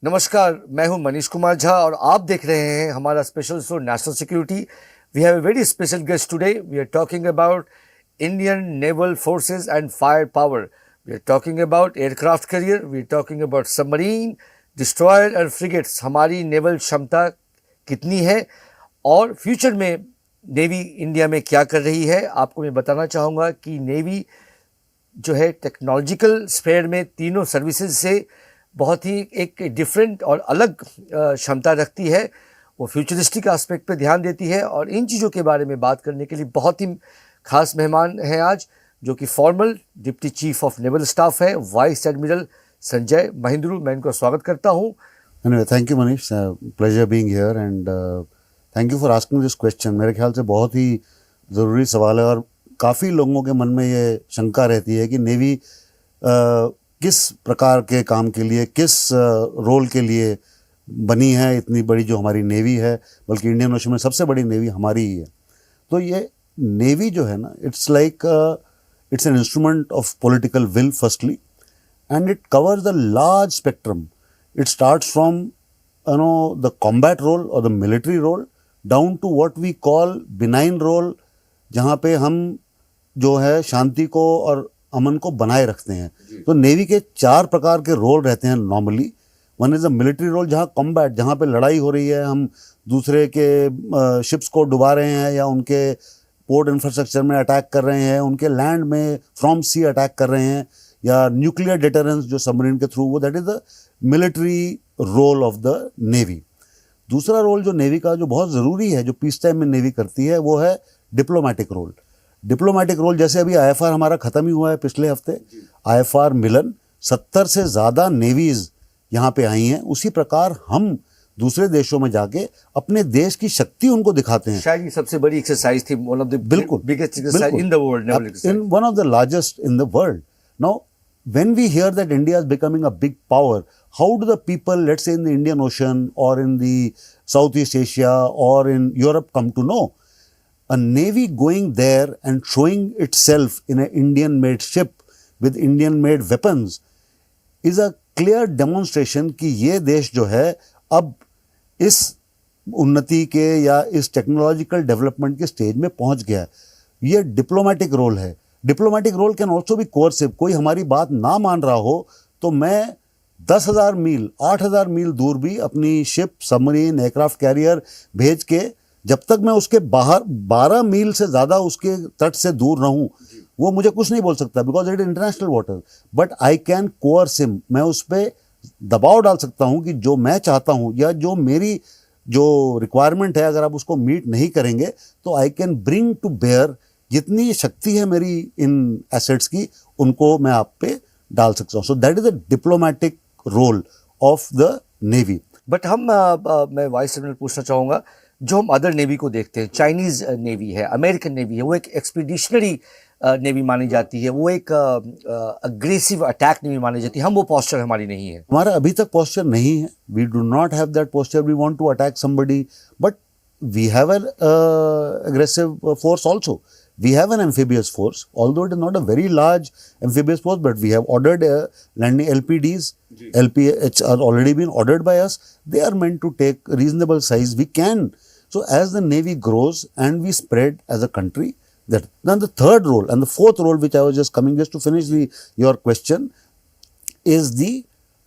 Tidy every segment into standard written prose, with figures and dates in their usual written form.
नमस्कार, मैं हूं मनीष कुमार झा और आप देख रहे हैं हमारा special show national security. We have a very special guest today. We are talking about Indian naval forces and fire power. We are talking about aircraft carrier, we are talking about submarine, destroyer और frigates. हमारी naval क्षमता कितनी है और future में navy India में क्या कर रही है। आपको मैं बताना चाहूँगा कि नेवी जो है टेक्नोलॉजिकल स्फेयर में तीनों सर्विसेज से बहुत ही एक डिफरेंट और अलग क्षमता रखती है। वो फ्यूचरिस्टिक एस्पेक्ट पे ध्यान देती है और इन चीज़ों के बारे में बात करने के लिए बहुत ही खास मेहमान हैं आज, जो कि formal deputy chief of naval staff है, वाइस एडमिरल संजय महिंद्रू। मैं इनको स्वागत करता हूँ। Anyway, thank you Manish, pleasure being here and thank you for asking this question. मेरे ख्याल से बहुत ही ज़रूरी सवाल है और काफ़ी लोगों के मन में ये शंका रहती है कि नेवी किस प्रकार के काम के लिए, किस रोल के लिए बनी है। इतनी बड़ी जो हमारी नेवी है, बल्कि इंडियन ओशन में सबसे बड़ी नेवी हमारी ही है। तो ये नेवी जो है ना, it's like it's an instrument of political will firstly, and it covers a large spectrum. It starts from the combat role or the military role down to what we call benign role, जहाँ पे हम जो है शांति को और अमन को बनाए रखते हैं। तो नेवी के 4 प्रकार के रोल रहते हैं normally. One is a military role, जहाँ कॉम्बैट, जहाँ पे लड़ाई हो रही है, हम दूसरे के शिप्स को डुबा रहे हैं या उनके पोर्ट इंफ्रास्ट्रक्चर में अटैक कर रहे हैं, उनके लैंड में फ्रॉम सी अटैक कर रहे हैं, या न्यूक्लियर डिटरेंस जो सबमरीन के थ्रू, वो that is the military role of the navy. दूसरा रोल जो नेवी का जो बहुत ज़रूरी है, जो पीस टाइम में नेवी करती है, वो है डिप्लोमेटिक रोल। डिप्लोमेटिक रोल जैसे अभी आईएफआर हमारा ख़त्म ही हुआ है पिछले हफ्ते, आईएफआर मिलन, 70 से ज़्यादा नेवीज़ यहाँ पे आई हैं। उसी प्रकार हम दूसरे देशों में जाके अपने देश की शक्ति उनको दिखाते हैं। शायद ये सबसे बड़ी एक्सरसाइज थी, वन ऑफ द बिल्कुल biggest exercise in the world, in one of the largest in the world. Now when we hear that India is becoming a big power, how do the people, let's say in the Indian Ocean or in the Southeast Asia or in Europe, come to know? A navy going there and showing itself in an Indian made ship with Indian made weapons is a clear demonstration कि ये देश जो है अब इस उन्नति के या इस टेक्नोलॉजिकल डेवलपमेंट के स्टेज में पहुंच गया है। ये डिप्लोमेटिक रोल है। Diplomatic role can also be coercive. कोई हमारी बात ना मान रहा हो तो मैं 10,000 मील, 8,000 मील दूर भी अपनी शिप, सबमरीन, एयरक्राफ्ट कैरियर भेज के, जब तक मैं उसके बाहर 12 मील से ज़्यादा उसके तट से दूर रहूं, वो मुझे कुछ नहीं बोल सकता, because it is international water. But I can cores him, मैं उस पर दबाव डाल सकता हूं कि जो मैं चाहता हूं या जो मेरी जो रिक्वायरमेंट है, अगर आप उसको मीट नहीं करेंगे तो I can bring to bear, जितनी शक्ति है मेरी इन एसेट्स की, उनको मैं आप पे डाल सकता हूँ। So that is the diplomatic role of the navy. But मैं वाइस एडमिरल पूछना चाहूँगा, जो हम अदर नेवी को देखते हैं, चाइनीज़ नेवी है, अमेरिकन नेवी है, वो एक एक्सपीडिशनरी नेवी मानी जाती है, वो एक अग्रेसिव अटैक नेवी मानी जाती है। हम वो पोस्चर हमारी नहीं है, हमारा अभी तक पोस्चर नहीं है। We do not have that posture. We want to attack somebody, but we have an aggressive force also. We have an amphibious force, although it is not a very large amphibious force, but we have ordered landing LPDs. LPH are already been ordered by us. They are meant to take reasonable size. We can. So as the Navy grows and we spread as a country, that then the third role and the fourth role, which I was just coming just to finish your question, is the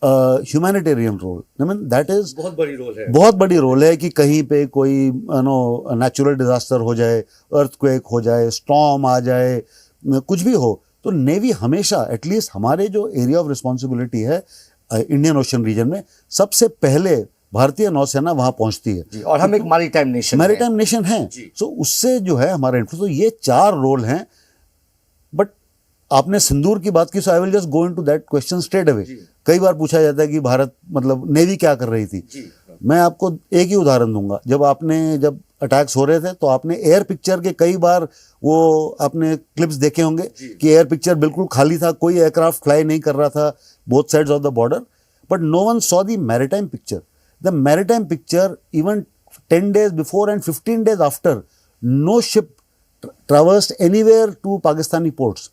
humanitarian role. I mean that is बहुत बड़ी role है। बहुत बड़ी role है कि कहीं पे कोई नेचुरल डिजास्टर हो जाए, अर्थक्वेक हो जाए, स्टॉर्म आ जाए, कुछ भी हो, तो नेवी हमेशा एटलीस्ट हमारे जो एरिया ऑफ रिस्पॉन्सिबिलिटी है इंडियन ओशन रीजन में, सबसे पहले भारतीय नौसेना वहां पहुंचती है। और हम एक मैरीटाइम नेशन है। सो उससे जो है हमारा इन्फ्लुएंस, तो ये 4 रोल हैं। बट आपने सिंदूर की बात की, so I will just go into that question straight away. कई बार पूछा जाता है कि भारत, मतलब नेवी क्या कर रही थी। मैं आपको एक ही उदाहरण दूंगा। जब अटैक्स हो रहे थे तो आपने एयर पिक्चर के कई बार वो आपने क्लिप्स देखे होंगे कि एयर पिक्चर बिल्कुल खाली था, कोई एयरक्राफ्ट फ्लाई नहीं कर रहा था both sides of the border, but no one saw the maritime picture. The maritime picture, even 10 days before and 15 days after, no ship traversed anywhere to Pakistani ports.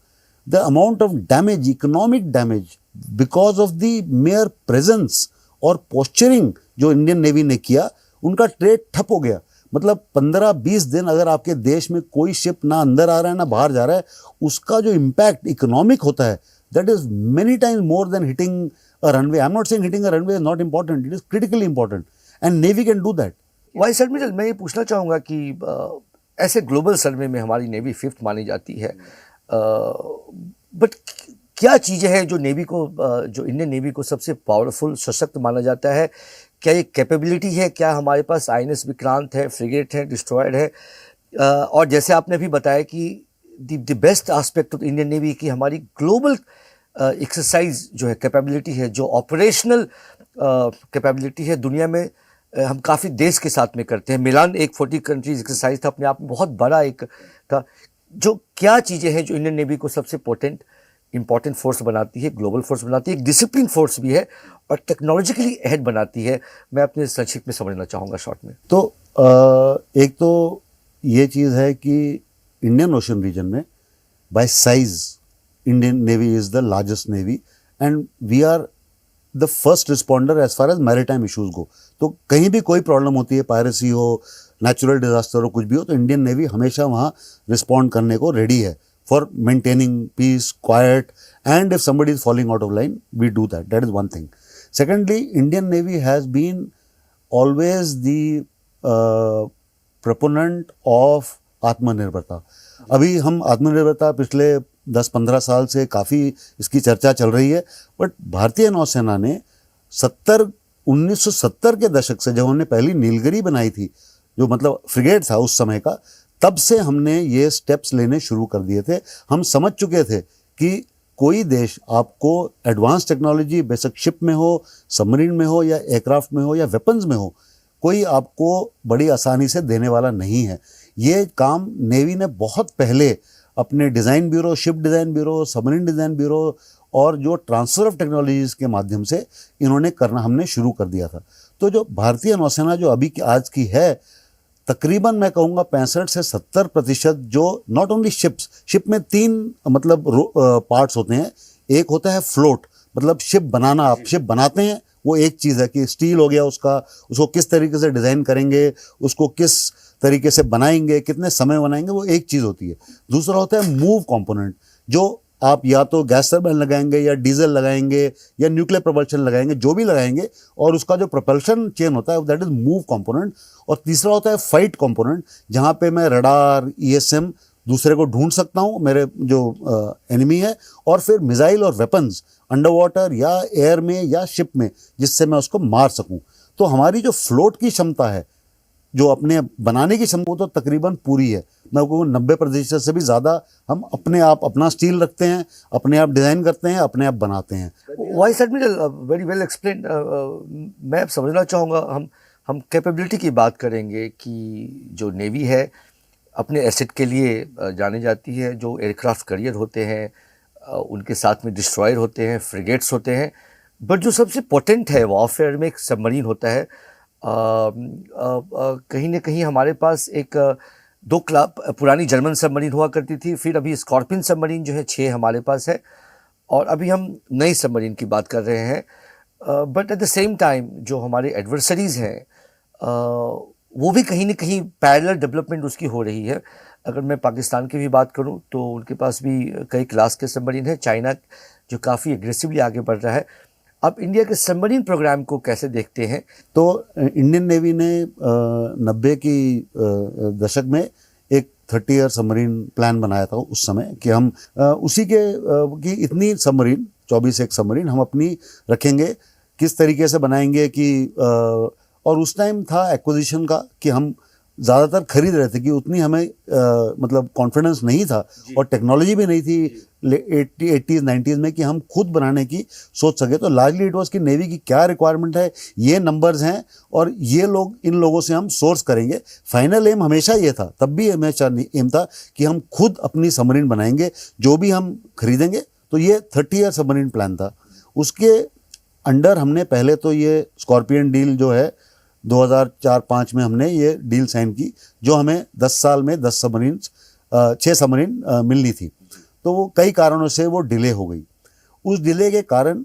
The amount of damage, economic damage, because of the mere presence और posturing जो Indian navy ने किया, उनका trade ठप हो गया। मतलब 15-20 दिन अगर आपके देश में कोई शिप ना अंदर आ रहा है ना बाहर जा रहा है, उसका जो इम्पैक्ट इकोनॉमिक होता है, that is many times more than hitting a runway. I am not saying hitting a runway is not important, it is critically important and navy can do that. Vice admiral, मैं ये पूछना चाहूँगा कि ऐसे global सर्वे में हमारी navy fifth मानी जाती है, बट क्या चीज़ें हैं जो नेवी को जो इंडियन नेवी को सबसे पावरफुल सशक्त माना जाता है? क्या ये कैपेबिलिटी है? क्या हमारे पास आईएनएस विक्रांत है, फ्रिगेट है, डिस्ट्रॉयर है? और जैसे आपने भी बताया कि the best aspect of Indian navy की हमारी ग्लोबल एक्सरसाइज जो है, कैपेबिलिटी है, जो ऑपरेशनल कैपेबिलिटी है, दुनिया में हम काफ़ी देश के साथ में करते हैं। मिलान एक 40 कंट्रीज एक्सरसाइज था, अपने आप में बहुत बड़ा एक था। जो क्या चीज़ें हैं जो इंडियन नेवी को सबसे पोटेंट इंपॉर्टेंट फोर्स बनाती है, ग्लोबल फोर्स बनाती है, एक डिसिप्लिन फोर्स भी है और टेक्नोलॉजिकली अहेड बनाती है? मैं अपने संक्षिप्त में समझना चाहूँगा शॉर्ट में। तो एक तो ये चीज़ है कि इंडियन ओशन रीजन में by size Indian Navy is the largest navy and we are the first responder as far as maritime issues go. तो कहीं भी कोई प्रॉब्लम होती है, पायरेसी हो, नेचुरल डिजास्टर हो, कुछ भी हो, तो इंडियन नेवी हमेशा वहाँ रिस्पॉन्ड करने को रेडी है for maintaining peace, quiet, and if somebody is falling out of line, we do that. That is one thing. Secondly, Indian Navy has been always the proponent of आत्मनिर्भरता। अभी हम आत्मनिर्भरता पिछले 10-15 साल से काफ़ी इसकी चर्चा चल रही है, बट भारतीय नौसेना ने 1970 के दशक से जब हमने पहली नीलगिरी बनाई थी, जो मतलब फ्रिगेट था उस समय का, तब से हमने ये स्टेप्स लेने शुरू कर दिए थे। हम समझ चुके थे कि कोई देश आपको एडवांस टेक्नोलॉजी, बेशक शिप में हो, सबमरीन में हो, या एयरक्राफ्ट में हो, या वेपन्स में हो, कोई आपको बड़ी आसानी से देने वाला नहीं है। ये काम नेवी ने बहुत पहले अपने design bureau, ship design bureau, submarine design bureau और जो ट्रांसफ़र ऑफ टेक्नोलॉजीज़ के माध्यम से इन्होंने करना हमने शुरू कर दिया था। तो जो भारतीय नौसेना जो अभी की आज की है, तकरीबन मैं कहूँगा 65 से 70% जो नॉट ओनली शिप में 3 मतलब पार्ट्स होते हैं। एक होता है फ्लोट, मतलब शिप बनाना, आप शिप बनाते हैं, वो एक चीज़ है कि स्टील हो गया उसको किस तरीके से डिज़ाइन करेंगे, उसको किस तरीके से बनाएंगे, कितने समय बनाएंगे, वो एक चीज़ होती है। दूसरा होता है मूव कंपोनेंट, जो आप या तो गैस टरबाइन लगाएंगे या डीजल लगाएंगे या न्यूक्लियर प्रपल्शन लगाएंगे, जो भी लगाएंगे, और उसका जो प्रपल्शन चेन होता है दैट इज मूव कंपोनेंट। और तीसरा होता है फाइट कंपोनेंट, जहाँ पे मैं रडार, ईएसएम दूसरे को ढूंढ सकता हूँ, मेरे जो एनिमी है, और फिर मिसाइल और वेपन्स अंडर वाटर या एयर में या शिप में, जिससे मैं उसको मार सकूँ। तो हमारी जो फ्लोट की क्षमता है, जो अपने बनाने की क्षमता, वो तो तकरीबन पूरी है। मैं कहूँ 90% से भी ज़्यादा हम अपने आप अपना स्टील रखते हैं, अपने आप डिज़ाइन करते हैं, अपने आप बनाते हैं। Vice admiral, very well explain. मैं अब समझना चाहूँगा, हम कैपेबिलिटी की बात करेंगे कि जो नेवी है अपने एसेट के लिए जानी जाती है। जो एयरक्राफ्ट कैरियर होते हैं, उनके साथ में डिस्ट्रॉयर होते हैं, फ्रिगेट्स होते हैं, बट जो सबसे पोटेंट है वॉरफेयर में एक सबमरीन होता है। कहीं ना कहीं हमारे पास एक 2 पुरानी जर्मन सबमरीन हुआ करती थी, फिर अभी स्कॉर्पियन सबमरीन जो है 6 हमारे पास है, और अभी हम नई सबमरीन की बात कर रहे हैं। But at the same time जो हमारे एडवर्सरीज़ हैं, वो भी कहीं ना कहीं पैरेलल डेवलपमेंट उसकी हो रही है। अगर मैं पाकिस्तान की भी बात करूं तो उनके पास भी कई क्लास के सबमरीन है। चाइना जो काफ़ी एग्रेसिवली आगे बढ़ रहा है। आप इंडिया के सबमरीन प्रोग्राम को कैसे देखते हैं? तो इंडियन नेवी ने 90 की दशक में एक 30 ईयर सबमरीन प्लान बनाया था उस समय, कि हम उसी के कि इतनी सबमरीन 24 एक सबमरीन हम अपनी रखेंगे, किस तरीके से बनाएंगे कि और उस टाइम था एक्विजिशन का कि हम ज़्यादातर खरीद रहे थे, कि उतनी हमें मतलब कॉन्फिडेंस नहीं था और टेक्नोलॉजी भी नहीं थी 80s 90s में कि हम खुद बनाने की सोच सके। तो लार्जली इट वाज कि नेवी की क्या रिक्वायरमेंट है, ये नंबर्स हैं और ये लोग, इन लोगों से हम सोर्स करेंगे। फाइनल एम हमेशा ये था, तब भी हमेशा एम था कि हम खुद अपनी सबमरीन बनाएंगे, जो भी हम खरीदेंगे। तो ये 30 ईयर सबमरीन प्लान था। उसके अंडर हमने पहले तो ये स्कॉर्पियन डील जो है 2004-05 में हमने ये डील साइन की, जो हमें 10 साल में 6 सबमरीन मिलनी थी। तो वो कई कारणों से वो डिले हो गई। उस डिले के कारण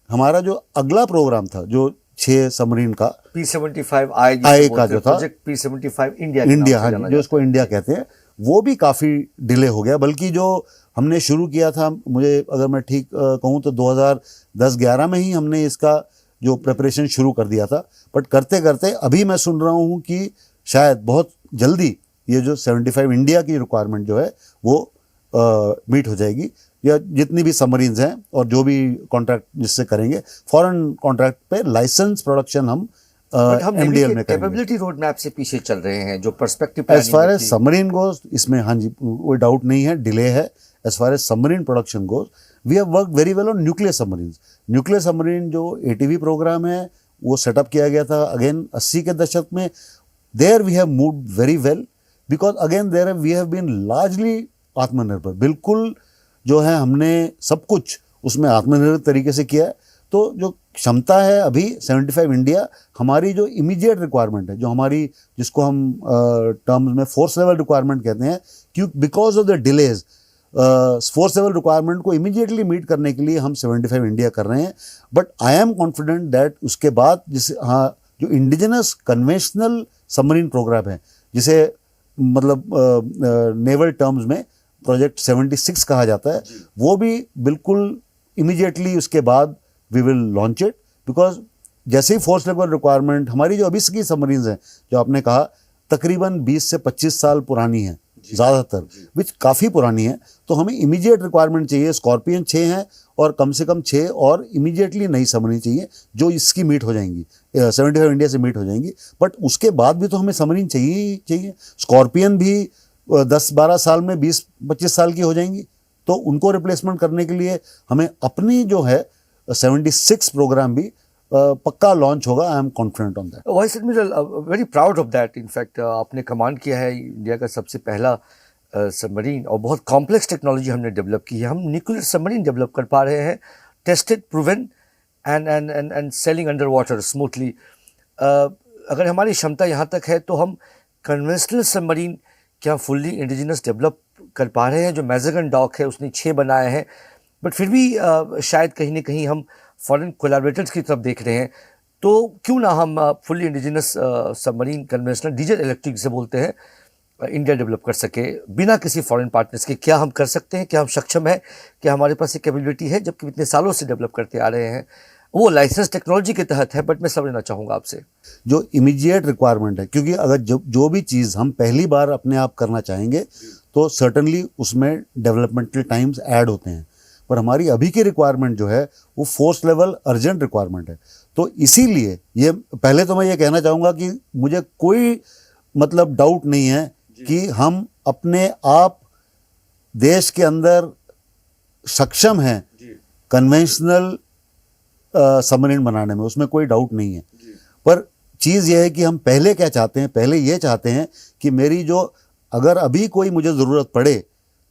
हमारा जो अगला प्रोग्राम था, जो 6 सबमरीन का P-75 आई आई का जो था, प्रोजेक्ट P-75 इंडिया के नाम इंडिया, से हाँ जाना जी, जो इसको इंडिया कहते हैं, वो भी काफ़ी डिले हो गया। बल्कि जो हमने शुरू किया था, मुझे अगर मैं ठीक कहूँ तो 2010-11 में ही हमने इसका जो प्रिपरेशन शुरू कर दिया था। बट करते करते अभी मैं सुन रहा हूँ कि शायद बहुत जल्दी ये जो 75 इंडिया की रिक्वायरमेंट जो है वो मीट हो जाएगी, या जितनी भी सबमरीन्स हैं और जो भी कॉन्ट्रैक्ट जिससे करेंगे, फॉरेन कॉन्ट्रैक्ट पे लाइसेंस प्रोडक्शन हम बट हम नेवी MDL के में करेंगे। कैपेबिलिटी रोड मैप से पीछे चल रहे हैं जो perspective as far as submarine goes, इसमें हाँ जी कोई डाउट नहीं है, डिले है। As far as submarine production goes, we have work very well on nuclear submarine. Nuclear submarine जो ATV प्रोग्राम है वो सेटअप किया गया था अगेन 80 के दशक में। There we have moved very well, because again there we have been largely atmanirbhar. बिल्कुल जो है हमने सब कुछ उसमें आत्मनिर्भर तरीके से किया है। तो जो क्षमता है अभी 75 इंडिया, हमारी जो इमीडिएट रिक्वायरमेंट है, जो हमारी जिसको हम टर्म्स में फोर्स लेवल रिक्वायरमेंट कहते हैं, क्यों because of the delays force level requirement को इमीडिएटली मीट करने के लिए हम 75 इंडिया कर रहे हैं। But I am confident that उसके बाद जिसे हाँ जो इंडिजिनस कन्वेंशनल सबमरीन प्रोग्राम है, जिसे मतलब नेवल टर्म्स में प्रोजेक्ट 76 कहा जाता है, वो भी बिल्कुल इमीडिएटली उसके बाद we will launch it. Because जैसे ही फोर्स लेवल रिक्वायरमेंट, हमारी जो अभी की सबमरीन्स हैं जो आपने कहा तकरीबन 20 से 25 साल पुरानी है ज़्यादातर, विच काफ़ी पुरानी है, तो हमें इमीडिएट रिक्वायरमेंट चाहिए। स्कॉर्पियन 6 हैं और कम से कम 6 और इमीडिएटली नई सबमरीन चाहिए जो इसकी मीट हो जाएंगी, 75 इंडिया से मीट हो जाएंगी। बट उसके बाद भी तो हमें सबमरीन चाहिए ही चाहिए। स्कॉर्पियन भी 10-12 साल में 20-25 साल की हो जाएंगी, तो उनको रिप्लेसमेंट करने के लिए हमें अपनी जो है 76 प्रोग्राम भी पक्का लॉन्च होगा। आई am confident on that. Vice admiral, very proud of that. In fact आपने कमांड किया है इंडिया का सबसे पहला सबमरीन, और बहुत कॉम्प्लेक्स टेक्नोलॉजी हमने डेवलप की है। हम न्यूक्लियर सबमरीन डेवलप कर पा रहे हैं, tested, proven and selling under water smoothly. अगर हमारी क्षमता यहाँ तक है तो हम कन्वेंशनल सबमरीन क्या फुल्ली इंडिजिनस डेवलप कर पा रहे हैं। जो मैज़ेगन डॉक है उसने 6 बनाए हैं, बट फिर भी शायद कहीं ना कहीं हम फॉरेन कोलैबोरेटर्स की तरफ देख रहे हैं। तो क्यों ना हम fully indigenous submarine conventional diesel electric से बोलते हैं इंडिया डेवलप कर सके बिना किसी फॉरेन पार्टनर्स के। क्या हम कर सकते हैं? क्या हम सक्षम है? क्या हमारे पास ये कैपेबिलिटी है? जबकि इतने सालों से डेवलप करते आ रहे हैं, वो लाइसेंस टेक्नोलॉजी के तहत है। बट मैं समझना चाहूँगा आपसे जो इमीडिएट रिक्वायरमेंट है, क्योंकि अगर जो भी चीज़ हम पहली बार अपने आप करना चाहेंगे तो सर्टनली उसमें डेवलपमेंटल टाइम्स ऐड होते हैं। पर हमारी अभी की रिक्वायरमेंट जो है वो फोर्स लेवल अर्जेंट रिक्वायरमेंट है। तो इसीलिए ये पहले तो मैं ये कहना चाहूँगा कि मुझे कोई मतलब डाउट नहीं है कि हम अपने आप देश के अंदर सक्षम हैं कन्वेंशनल सबमरीन बनाने में, उसमें कोई डाउट नहीं है। पर चीज़ ये है कि हम पहले क्या चाहते हैं, पहले ये चाहते हैं कि मेरी जो अगर अभी कोई मुझे ज़रूरत पड़े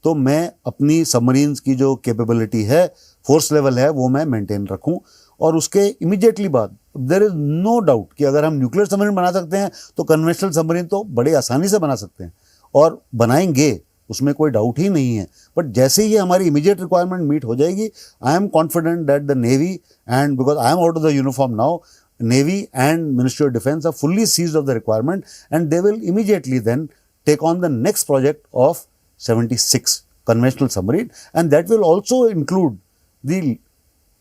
तो मैं अपनी सबमरीन्स की जो कैपेबिलिटी है, फोर्स लेवल है, वो मैं मेंटेन रखूं। और उसके इमीडिएटली बाद देयर इज़ नो डाउट कि अगर हम न्यूक्लियर सबमरीन बना सकते हैं तो कन्वेंशनल सबमरीन तो बड़े आसानी से बना सकते हैं और बनाएंगे, उसमें कोई डाउट ही नहीं है। बट जैसे ही हमारी इमीडिएट रिक्वायरमेंट मीट हो जाएगी, I am confident that the navy and because I am out of the uniform now, navy and ministry of defence are fully seized of the requirement and they will immediately then take on the next project of 76 conventional submarine, and that will also include the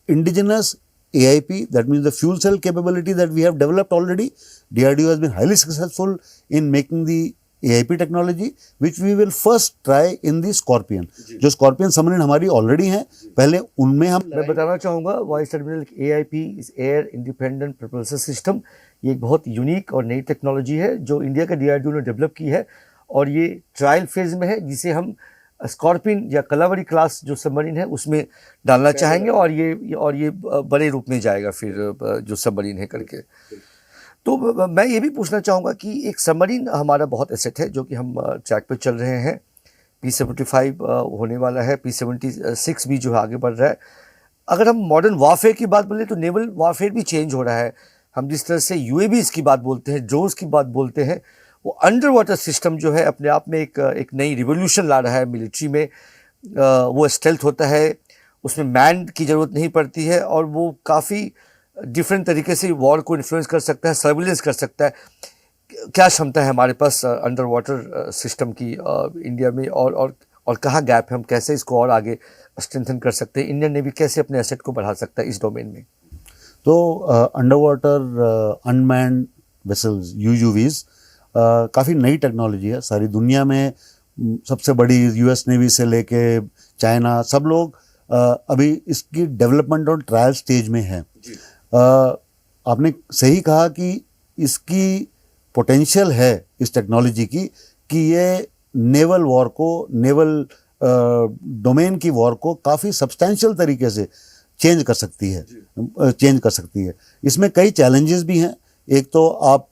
indigenous AIP, that means the fuel cell capability that we have developed already. DRDO has been highly successful in making the AIP technology, which we will first try in the Scorpion. जो Scorpion submarine हमारी already हैं, पहले उनमें हम मैं बताना चाहूँगा vice admiral, AIP is air independent propulsion system. ये एक बहुत यूनिक और नई टेक्नोलॉजी है जो इंडिया का DRDO ने डेवलप की है, और ये ट्रायल फेज में है, जिसे हम स्कॉर्पियन या कलावरी क्लास जो सबमरीन है उसमें डालना चाहेंगे, और ये बड़े रूप में जाएगा फिर जो सबमरीन है करके। तो मैं ये भी पूछना चाहूँगा कि एक सबमरीन हमारा बहुत एसेट है जो कि हम ट्रैक पे चल रहे हैं। P-75 होने वाला है, P-76 भी जो है आगे बढ़ रहा है। अगर हम मॉडर्न वॉरफेयर की बात बोले तो नेवल वॉरफेयर भी चेंज हो रहा है। हम जिस तरह से UAVs की बात बोलते हैं, ड्रोन्स की बात बोलते हैं, वो अंडर वाटर सिस्टम जो है अपने आप में एक नई रिवोल्यूशन ला रहा है मिलिट्री में। वो स्टेल्थ होता है, उसमें मैन की ज़रूरत नहीं पड़ती है और वो काफ़ी डिफरेंट तरीके से वॉर को इन्फ्लुएंस कर सकता है, सर्विलेंस कर सकता है। क्या क्षमता है हमारे पास अंडर वाटर सिस्टम की इंडिया में, और कहाँ गैप है, हम कैसे इसको और आगे स्ट्रेंथन कर सकते हैं, इंडियन नेवी कैसे अपने एसेट को बढ़ा सकता है इस डोमेन में? तो अंडर वाटर अनमैन्ड वेसल्स यूयूवीज काफ़ी नई टेक्नोलॉजी है। सारी दुनिया में सबसे बड़ी यूएस नेवी से लेके चाइना सब लोग अभी इसकी डेवलपमेंट और ट्रायल स्टेज में है। आपने सही कहा कि इसकी पोटेंशियल है इस टेक्नोलॉजी की कि ये नेवल वॉर को, नेवल डोमेन की वॉर को काफ़ी सब्सटैंशियल तरीके से चेंज कर सकती है। इसमें कई चैलेंजेस भी हैं। एक तो आप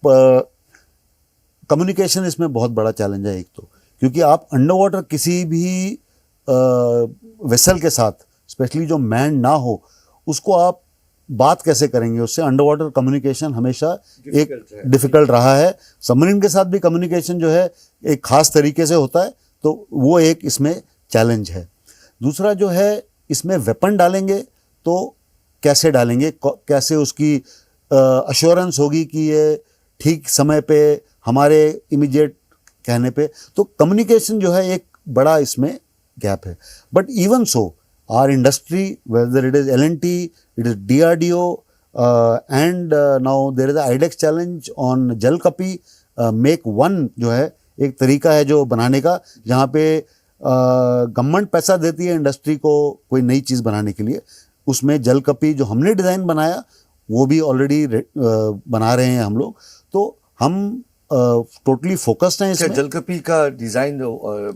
कम्युनिकेशन इसमें बहुत बड़ा चैलेंज है एक तो, क्योंकि आप अंडर वाटर किसी भी वेसल के साथ, स्पेशली जो मैन ना हो, उसको आप बात कैसे करेंगे उससे। अंडर वाटर कम्युनिकेशन हमेशा एक डिफिकल्ट रहा है। सबमरीन के साथ भी कम्युनिकेशन जो है एक खास तरीके से होता है, तो वो एक इसमें चैलेंज है। दूसरा जो है, इसमें वेपन डालेंगे तो कैसे डालेंगे, कैसे उसकी अश्योरेंस होगी कि ये ठीक समय पे हमारे इमीडिएट कहने पे, तो कम्युनिकेशन जो है एक बड़ा इसमें गैप है। But even so our industry, whether it is L&T, it is DRDO, and now there is a IDEX challenge on Jalkapi Make One जो है एक तरीका है जो बनाने का, जहाँ पे गवर्नमेंट पैसा देती है इंडस्ट्री को कोई नई चीज़ बनाने के लिए। उसमें जलकपी जो हमने डिज़ाइन बनाया वो भी ऑलरेडी बना रहे हैं हम लोग। तो हम टोटली फोकस्ड हैं इसमें। जलकपी का डिज़ाइन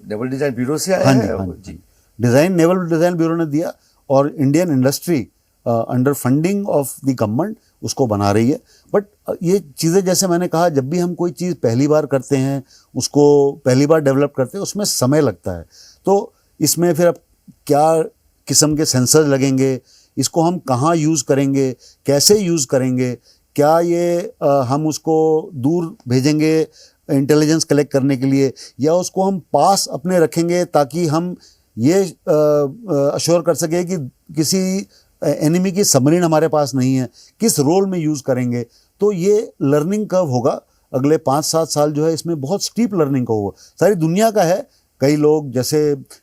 नेवल डिज़ाइन ब्यूरो से आया है? हाँ जी, डिज़ाइन नेवल डिज़ाइन ब्यूरो ने दिया और Indian industry under funding of the government उसको बना रही है। बट ये चीज़ें, जैसे मैंने कहा, जब भी हम कोई चीज़ पहली बार करते हैं, उसको पहली बार डेवलप करते हैं, उसमें समय लगता है। तो इसमें फिर अब क्या किस्म के सेंसर लगेंगे, इसको हम कहाँ यूज़ करेंगे, कैसे यूज़ करेंगे, क्या ये हम उसको दूर भेजेंगे इंटेलिजेंस कलेक्ट करने के लिए, या उसको हम पास अपने रखेंगे ताकि हम ये अश्योर कर सके कि किसी एनिमी की सबमरीन हमारे पास नहीं है, किस रोल में यूज़ करेंगे। तो ये लर्निंग कर्व होगा अगले 5-7 साल जो है, इसमें बहुत स्टीप लर्निंग कर्व होगा। सारी दुनिया का है। कई लोग जैसे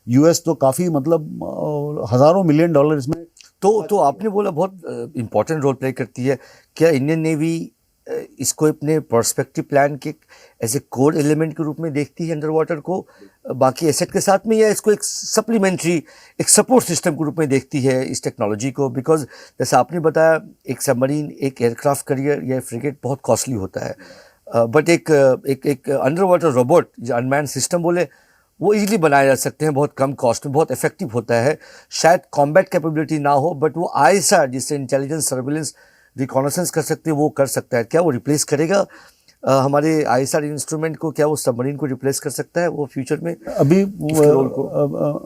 यूएस तो काफ़ी मतलब हज़ारों मिलियन डॉलर इसमें। तो आपने बोला बहुत इम्पोर्टेंट रोल प्ले करती है। क्या इंडियन नेवी इसको अपने पर्सपेक्टिव प्लान के एज ए कोर एलिमेंट के रूप में देखती है अंडर वाटर को बाकी एसेट के साथ में, या इसको एक सप्लीमेंट्री, एक सपोर्ट सिस्टम के रूप में देखती है इस टेक्नोलॉजी को? बिकॉज जैसे आपने बताया, एक सबमरीन, एक एयरक्राफ्ट कैरियर या फ्रिगेट बहुत कॉस्टली होता है, बट एक अंडर वाटर रोबोट जो अनमैन्ड सिस्टम बोले, वो इजीली बनाए जा सकते हैं, बहुत कम कॉस्ट में, बहुत इफेक्टिव होता है। शायद कॉम्बैट कैपेबिलिटी ना हो, बट वो ISR जिससे इंटेलिजेंस, सर्विलेंस, रिकॉनेसेंस कर सकते हैं, वो कर सकता है। क्या वो रिप्लेस करेगा हमारे ISR इंस्ट्रूमेंट को? क्या वो सबमरीन को रिप्लेस कर सकता है वो फ्यूचर में? अभी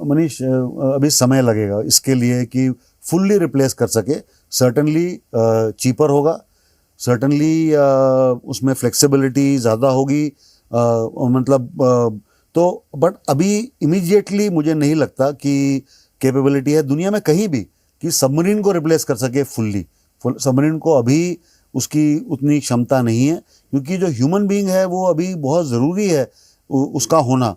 मनीष, अभी समय लगेगा इसके लिए कि फुल्ली रिप्लेस कर सके। सर्टनली चीपर होगा, सर्टनली उसमें फ्लेक्सिबिलिटी ज़्यादा होगी, मतलब तो बट अभी इमीडिएटली मुझे नहीं लगता कि कैपेबिलिटी है दुनिया में कहीं भी कि सबमरीन को रिप्लेस कर सके फुल्ली। सबमरीन को अभी उसकी उतनी क्षमता नहीं है, क्योंकि जो ह्यूमन बीइंग है वो अभी बहुत ज़रूरी है उसका होना।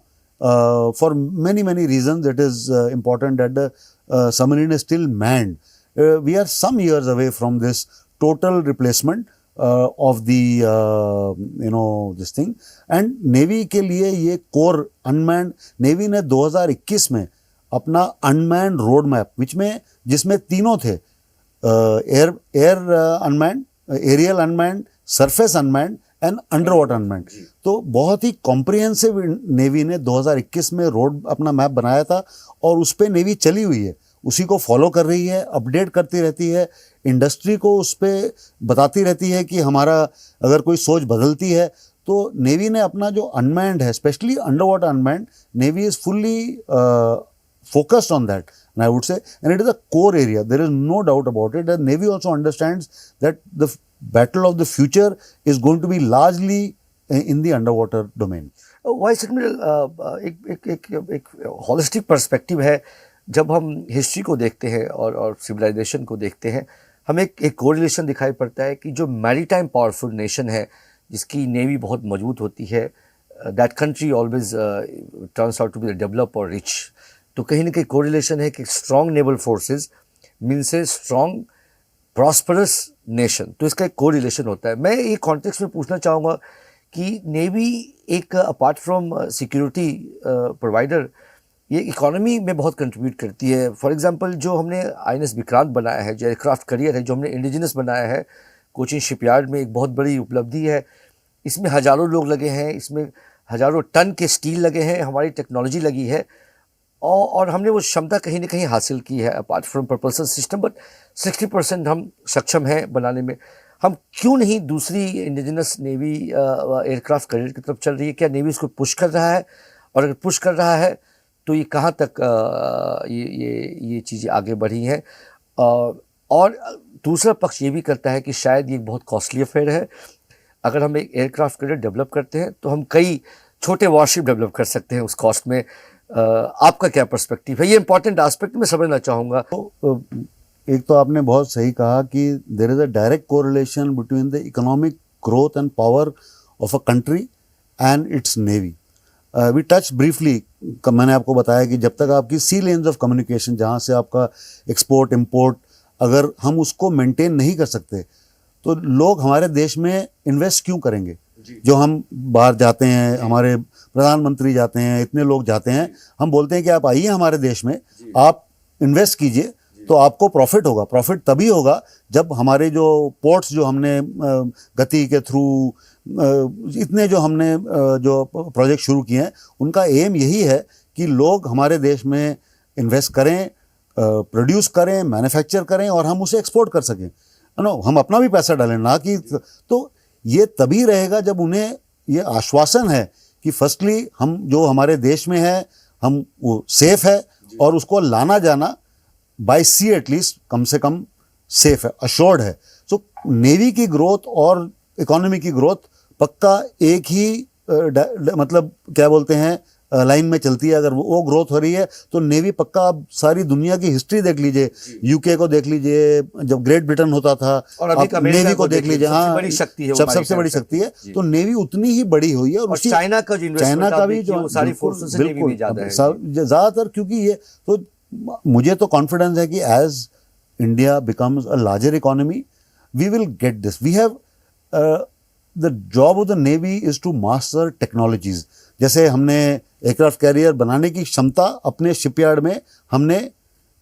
For many reasons it is important that the submarine is still manned. We are some years away from this total replacement of the this thing. And navy के लिए ये कोर अनमैन्ड, नेवी ने 2021 में अपना अनमैन्ड रोड मैप जिसमें तीनों थे, air unmanned, aerial unmanned, surface unmanned and under water unmanned. तो बहुत ही कॉम्प्रिहेंसिव नेवी ने 2021 में रोड अपना मैप बनाया था और उस पर नेवी चली हुई है, उसी को फॉलो कर रही है, अपडेट करती रहती है, इंडस्ट्री को उस पर बताती रहती है कि हमारा अगर कोई सोच बदलती है। तो नेवी ने अपना जो अनमैन्ड है, specially under water unmanned, navy is fully focused on that, and I would say, and it is a core area, there is no doubt about it. The Navy also understands that the battle of the future is going to be largely in the underwater domain. Vice admiral, एक holistic perspective है जब हम history को देखते हैं और civilisation को देखते हैं, हमें एक कोरिलेशन दिखाई पड़ता है कि जो मैरीटाइम पावरफुल नेशन है, जिसकी नेवी बहुत मजबूत होती है, that country always turns out to be develop और रिच। तो कहीं ना कहीं कोरिलेशन है कि strong naval forces means a strong prosperous nation. तो इसका एक कोरिलेशन होता है। मैं ये कॉन्टेक्स्ट में पूछना चाहूँगा कि नेवी एक अपार्ट फ्रॉम सिक्योरिटी प्रोवाइडर, ये इकोनॉमी में बहुत कंट्रीब्यूट करती है। फॉर एग्जांपल जो हमने INS विक्रांत बनाया है, जो एयरक्राफ्ट करियर है, जो हमने इंडिजिनस बनाया है कोचिन शिपयार्ड में, एक बहुत बड़ी उपलब्धि है। इसमें हज़ारों लोग लगे हैं, इसमें हज़ारों टन के स्टील लगे हैं, हमारी टेक्नोलॉजी लगी है और हमने वो क्षमता कहीं ना कहीं हासिल की है apart from propulsion system. But 60% हम सक्षम हैं बनाने में। हम क्यों नहीं दूसरी इंडिजिनस नेवी एयरक्राफ्ट करियर की तरफ चल रही है? क्या नेवी इसको पुश कर रहा है? और अगर पुश कर रहा है तो ये कहाँ तक ये चीज़ें आगे बढ़ी हैं? और दूसरा पक्ष ये भी करता है कि शायद ये एक बहुत कॉस्टली अफेयर है। अगर हम एक एयरक्राफ्ट करियर डेवलप करते हैं तो हम कई छोटे वॉरशिप डेवलप कर सकते हैं उस कॉस्ट में। आपका क्या पर्सपेक्टिव है? ये इंपॉर्टेंट एस्पेक्ट मैं समझना चाहूँगा। तो एक तो आपने बहुत सही कहा कि there is a direct correlation between the economic growth and power of a country and its navy. We touch briefly, मैंने आपको बताया कि जब तक आपकी सी लेन्स ऑफ कम्युनिकेशन, जहाँ से आपका एक्सपोर्ट इम्पोर्ट, अगर हम उसको मेंटेन नहीं कर सकते तो लोग हमारे देश में इन्वेस्ट क्यों करेंगे? जो हम बाहर जाते हैं, हमारे प्रधानमंत्री जाते हैं, इतने लोग जाते हैं, हम बोलते हैं कि आप आइए हमारे देश में, आप इन्वेस्ट कीजिए तो आपको प्रॉफिट होगा। प्रॉफिट तभी होगा जब हमारे जो पोर्ट्स जो हमने गति के थ्रू इतने जो हमने जो प्रोजेक्ट शुरू किए हैं, उनका एम यही है कि लोग हमारे देश में इन्वेस्ट करें, प्रोड्यूस करें, मैन्युफैक्चर करें और हम उसे एक्सपोर्ट कर सकें। नो, हम अपना भी पैसा डालें, ना कि तो ये तभी रहेगा जब उन्हें ये आश्वासन है कि फर्स्टली हम जो हमारे देश में है हम वो सेफ है और उसको लाना जाना बाय सी एटलीस्ट कम से कम सेफ है, अश्योर्ड है। सो नेवी की ग्रोथ और इकोनॉमी की ग्रोथ पक्का एक ही मतलब क्या बोलते हैं लाइन में चलती है। अगर वो ग्रोथ हो रही है तो नेवी पक्का, आप सारी दुनिया की हिस्ट्री देख लीजिए, यूके को देख लीजिए, जब ग्रेट ब्रिटेन होता था, आप नेवी को देख लीजिए, हाँ बड़ी शक्ति है, सबसे बड़ी शक्ति है। तो नेवी उतनी ही बड़ी हुई है। और चाइना का भी जो सारी फोर्सेस से नेवी भी ज्यादा है ज्यादातर, क्योंकि ये तो मुझे तो कॉन्फिडेंस है कि as India becomes a larger economy we will get this. We have the job of the navy is to master technologies. जैसे हमने एयरक्राफ्ट कैरियर बनाने की क्षमता अपने शिपयार्ड में हमने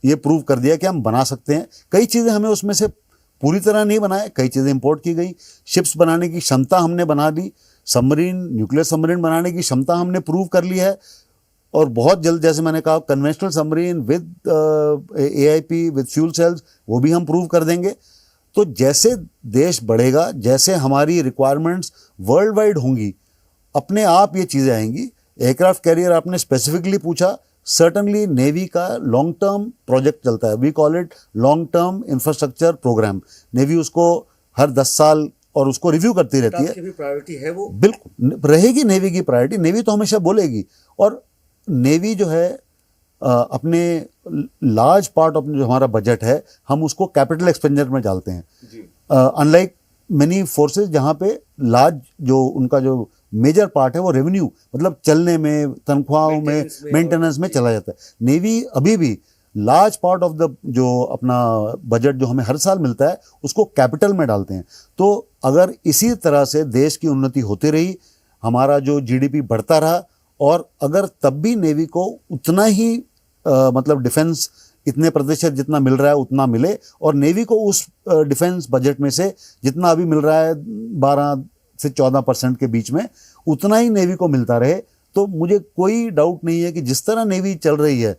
ये प्रूव कर दिया कि हम बना सकते हैं। कई चीज़ें हमें उसमें से पूरी तरह नहीं बनाए, कई चीज़ें इंपोर्ट की गई। शिप्स बनाने की क्षमता हमने बना ली, सबमरीन, न्यूक्लियर सबमरीन बनाने की क्षमता हमने प्रूव कर ली है। और बहुत जल्द, जैसे मैंने कहा, conventional submarine with AIP with fuel cells, वो भी हम प्रूव कर देंगे। तो जैसे देश बढ़ेगा, जैसे हमारी रिक्वायरमेंट्स वर्ल्ड वाइड होंगी, अपने आप ये चीज़ें आएंगी। एयरक्राफ्ट कैरियर आपने स्पेसिफिकली पूछा, सर्टनली नेवी का लॉन्ग टर्म प्रोजेक्ट चलता है। We call it long term infrastructure programme. Navy उसको हर 10 साल और उसको रिव्यू करती रहती है। भी प्रायोरिटी है वो? बिल्कुल रहेगी नेवी की प्रायोरिटी। नेवी तो हमेशा बोलेगी। और नेवी जो है अपने लार्ज पार्ट ऑफ जो हमारा बजट है, हम उसको कैपिटल एक्सपेंडिचर में डालते हैं। अनलाइक मेनी फोर्सेस जहाँ पे लार्ज जो उनका जो मेजर पार्ट है वो रेवेन्यू, मतलब चलने में, तनख्वाहों में, मेंटेनेंस में चला जाता है। नेवी अभी भी लार्ज पार्ट ऑफ द जो अपना बजट जो हमें हर साल मिलता है उसको कैपिटल में डालते हैं। तो अगर इसी तरह से देश की उन्नति होती रही, हमारा जो GDP बढ़ता रहा, और अगर तब भी नेवी को उतना ही मतलब डिफेंस इतने प्रतिशत जितना मिल रहा है उतना मिले, और नेवी को उस डिफेंस बजट में से जितना अभी मिल रहा है 12 से 14% के बीच में, उतना ही नेवी को मिलता रहे, तो मुझे कोई डाउट नहीं है कि जिस तरह नेवी चल रही है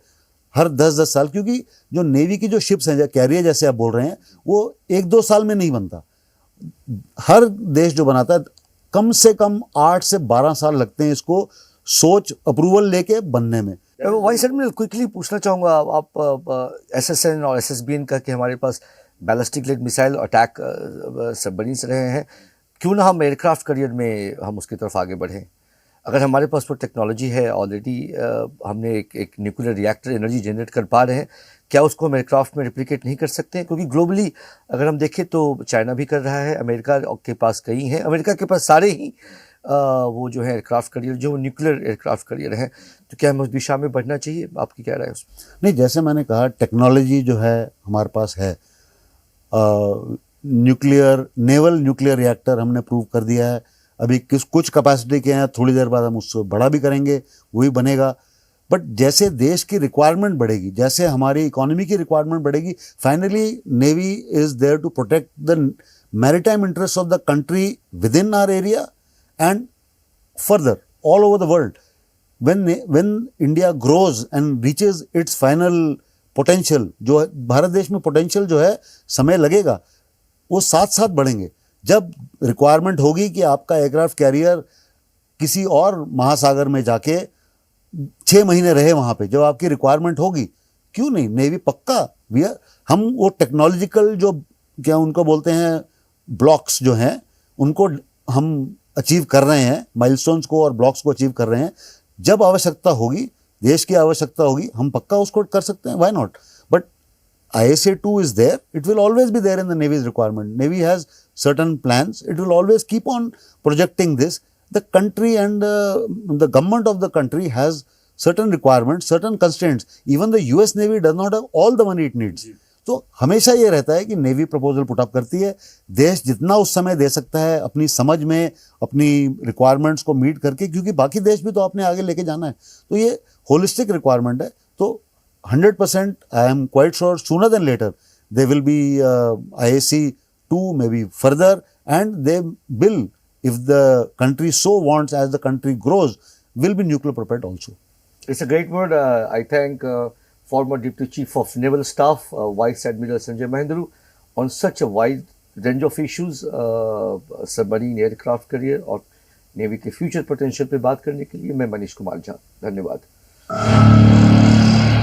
हर 10-10 साल, क्योंकि जो नेवी की जो शिप्स हैं, कैरियर जैसे आप बोल रहे हैं, वो 1-2 साल में नहीं बनता। हर देश जो बनाता है कम से कम 8 से 12 साल लगते हैं इसको सोच अप्रूवल लेके बनने में। वाइस एडमिरल, क्विकली पूछना चाहूँगा, आप SSN और SSBN का कि हमारे पास ballistic led missile attack submarines रहे हैं, क्यों ना हम एयरक्राफ्ट करियर में हम उसकी तरफ आगे बढ़ें? अगर हमारे पास वो टेक्नोलॉजी है ऑलरेडी, हमने एक न्यूक्लियर रिएक्टर एनर्जी जनरेट कर पा रहे हैं, क्या उसको हम एयरक्राफ्ट में रिप्लिकेट नहीं कर सकते हैं? क्योंकि ग्लोबली अगर हम देखें तो चाइना भी कर रहा है, अमेरिका के पास कई हैं, अमेरिका के पास सारे ही वो जो है एयरक्राफ्ट करियर, जो न्यूक्लियर एयरक्राफ्ट करियर हैं, तो क्या हमें उस दिशा में बढ़ना चाहिए? आपकी क्या राय है उसमें? नहीं, जैसे मैंने कहा टेक्नोलॉजी जो है हमारे पास है, न्यूक्लियर नेवल न्यूक्लियर रिएक्टर हमने प्रूव कर दिया है। अभी कुछ कैपेसिटी के हैं, थोड़ी देर बाद हम उससे बड़ा भी करेंगे, वही बनेगा। बट जैसे देश की रिक्वायरमेंट बढ़ेगी, जैसे हमारी इकोनॉमी की रिक्वायरमेंट बढ़ेगी, finally navy is there to protect the maritime interest of the country within our area and further all over the world. when India grows and reaches its final potential, जो भारत देश में potential जो है समय लगेगा, वो साथ साथ बढ़ेंगे। जब रिक्वायरमेंट होगी कि आपका एयरक्राफ्ट कैरियर किसी और महासागर में जाके 6 महीने रहे वहाँ पे, जब आपकी रिक्वायरमेंट होगी, क्यों नहीं, नेवी पक्का हम वो टेक्नोलॉजिकल जो क्या उनको बोलते हैं ब्लॉक्स जो हैं, उनको हम अचीव कर रहे हैं, माइलस्टोन्स को और ब्लॉक्स को अचीव कर रहे हैं। जब आवश्यकता होगी, देश की आवश्यकता होगी, हम पक्का उसको कर सकते हैं, why not. But ISA-2 is there, it will always be there in the Navy's requirement. Navy has certain plans, it will always keep on projecting this. The country and the government of the country has certain requirements, certain constraints. Even the US Navy does not have all the money it needs. तो हमेशा ये रहता है कि navy proposal put up करती है, देश जितना उस समय दे सकता है अपनी समझ में, अपनी रिक्वायरमेंट्स को मीट करके, क्योंकि बाकी देश भी तो अपने आगे लेके जाना है। तो ये होलिस्टिक रिक्वायरमेंट है। तो 100% I am quite sure sooner than later there will be IAC-2 maybe further, and they will, if the country so wants, as the country grows, will be nuclear prepared also. It's a great word. I thank former Deputy Chief of Naval Staff, Vice Admiral Sanjay Mahendru, on such a wide range of issues, submarine aircraft carrier और navy के future potential पे बात करने के लिए। मैं मनीष कुमार झा, धन्यवाद।